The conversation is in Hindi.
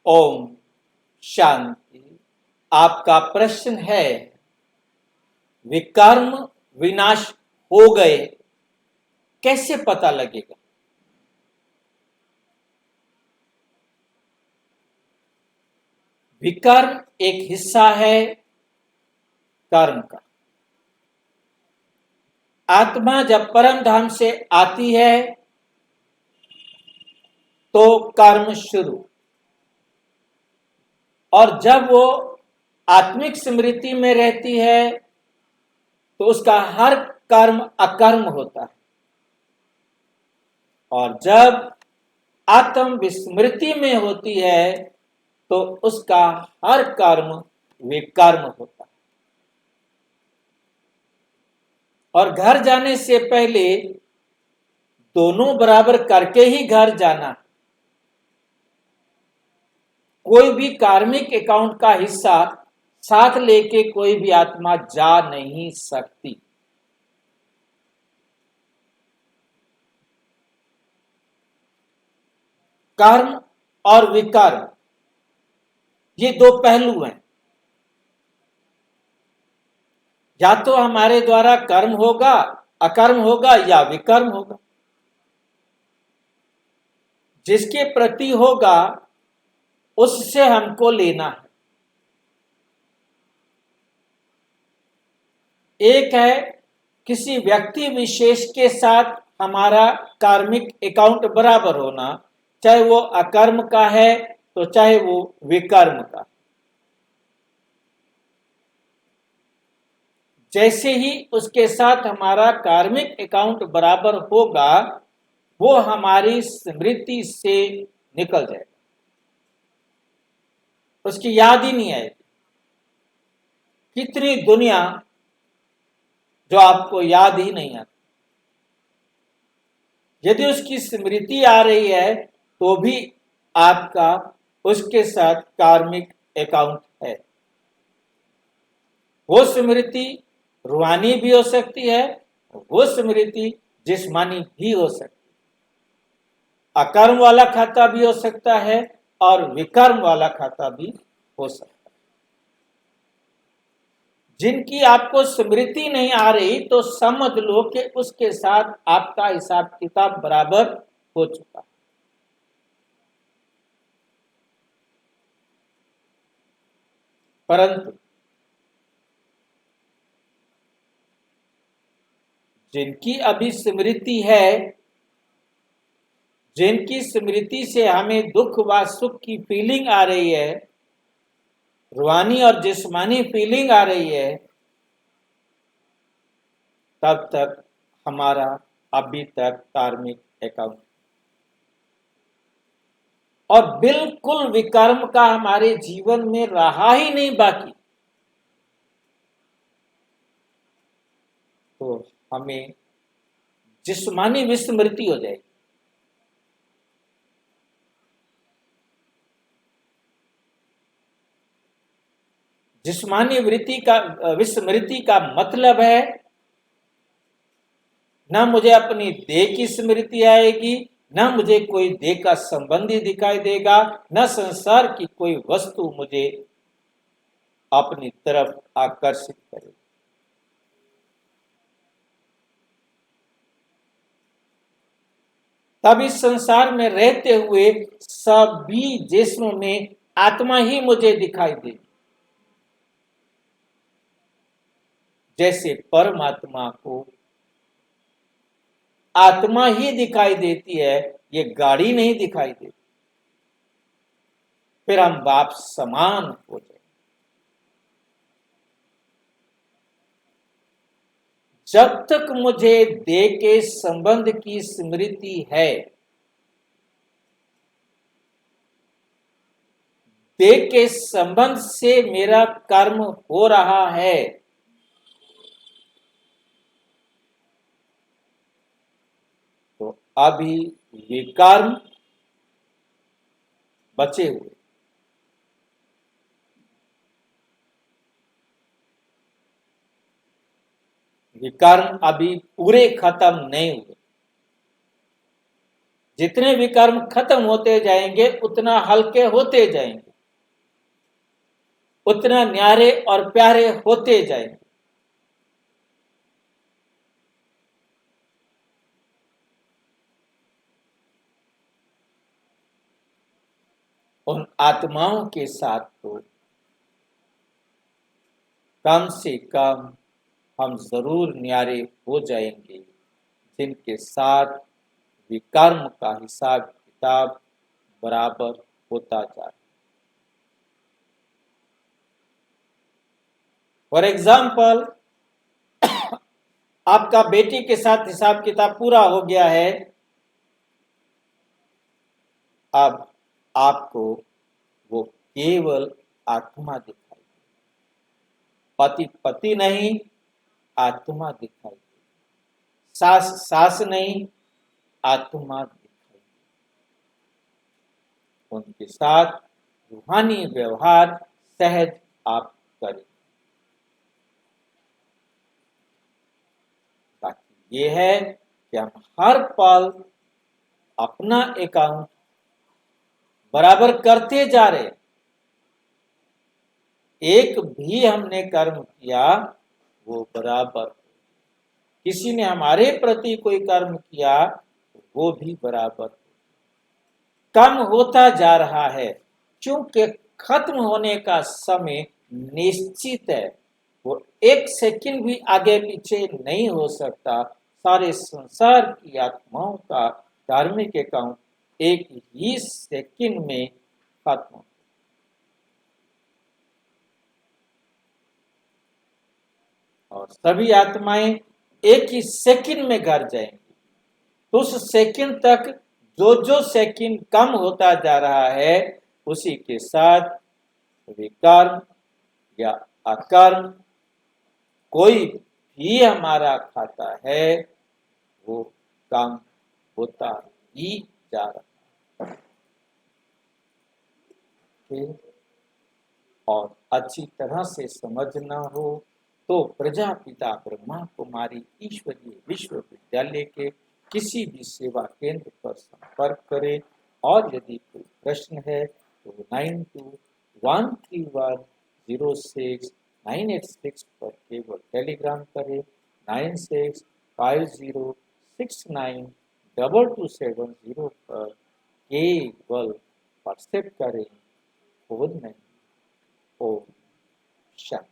ओम शांति। आपका प्रश्न है, विकर्म विनाश हो गए कैसे पता लगेगा? विकर्म एक हिस्सा है कर्म का। आत्मा जब परम धाम से आती है तो कर्म शुरू, और जब वो आत्मिक स्मृति में रहती है तो उसका हर कर्म अकर्म होता है, और जब आत्म विस्मृति में होती है तो उसका हर कर्म विकर्म होता है। और घर जाने से पहले दोनों बराबर करके ही घर जाना। कोई भी कार्मिक अकाउंट का हिस्सा साथ लेके कोई भी आत्मा जा नहीं सकती। कर्म और विकर्म ये दो पहलू हैं। या तो हमारे द्वारा कर्म होगा, अकर्म होगा, या विकर्म होगा। जिसके प्रति होगा उससे हमको लेना है। एक है किसी व्यक्ति विशेष के साथ हमारा कार्मिक अकाउंट बराबर होना, चाहे वो अकर्म का है तो चाहे वो विकर्म का। जैसे ही उसके साथ हमारा कार्मिक अकाउंट बराबर होगा वो हमारी स्मृति से निकल जाएगा, उसकी याद ही नहीं आएगी। कितनी दुनिया जो आपको याद ही नहीं आती। यदि उसकी स्मृति आ रही है तो भी आपका उसके साथ कार्मिक अकाउंट है। वो स्मृति रूहानी भी हो सकती है, वो स्मृति जिस्मानी भी हो सकती है। अकर्म वाला खाता भी हो सकता है और विकर्म वाला खाता भी हो सकता है। जिनकी आपको स्मृति नहीं आ रही तो समझ लो कि उसके साथ आपका हिसाब किताब बराबर हो चुका। परंतु जिनकी अभी स्मृति है, जिनकी स्मृति से हमें दुख व सुख की फीलिंग आ रही है, रूहानी और जिस्मानी फीलिंग आ रही है, तब तक हमारा अभी तक कार्मिक अकाउंट, और बिल्कुल विकर्म का हमारे जीवन में रहा ही नहीं बाकी, तो हमें जिस्मानी विस्मृति हो जाएगी। जिस्मानी विस्मृति का मतलब है न मुझे अपनी देह की स्मृति आएगी, न मुझे कोई देह का संबंधी दिखाई देगा, न संसार की कोई वस्तु मुझे अपनी तरफ आकर्षित करेगी। तब इस संसार में रहते हुए सभी जिस्म में आत्मा ही मुझे दिखाई देगी। जैसे परमात्मा को आत्मा ही दिखाई देती है, ये गाड़ी नहीं दिखाई देती, फिर हम बाप समान हो जाए। जब तक मुझे देह के संबंध की स्मृति है, देह के संबंध से मेरा कर्म हो रहा है, तो अभी ये कर्म बचे हुए। ये कर्म अभी पूरे खत्म नहीं हुए। जितने भी कर्म खत्म होते जाएंगे उतना हल्के होते जाएंगे, उतना न्यारे और प्यारे होते जाएंगे। उन आत्माओं के साथ तो कम से कम हम जरूर न्यारे हो जाएंगे, जिनके साथ विकर्म का हिसाब किताब बराबर होता जाए। फॉर एग्जाम्पल, आपका बेटी के साथ हिसाब किताब पूरा हो गया है, अब आपको वो केवल आत्मा दिखाई, पति पति नहीं, आत्मा दिखाई, सास सास नहीं, आत्मा दिखाई। उनके साथ रूहानी व्यवहार सहज आप करें। बाकी ये है कि हम हर पल अपना अकाउंट बराबर करते जा रहे। एक भी हमने कर्म किया वो बराबर, किसी ने हमारे प्रति कोई कर्म किया वो भी बराबर, कम होता जा रहा है, क्योंकि खत्म होने का समय निश्चित है। वो एक सेकंड भी आगे पीछे नहीं हो सकता। सारे संसार की आत्माओं का धार्मिक अकाउंट एक ही सेकंड में खत्म, और सभी आत्माएं एक ही सेकंड में घर जाएंगी। तो उस सेकंड तक जो जो सेकंड कम होता जा रहा है, उसी के साथ विकर्म या अकर्म कोई भी हमारा खाता है वो कम होता ही जा रहा है। और अच्छी तरह से समझना हो तो प्रजापिता ब्रह्मा कुमारी ईश्वरीय विश्वविद्यालय के किसी भी सेवा केंद्र पर संपर्क करें, और यदि कोई प्रश्न है तो 9213106986 पर केवल टेलीग्राम करें, 9650692270 पर केवल व्हाट्सएप करें, फोन नहीं। ओम शांति।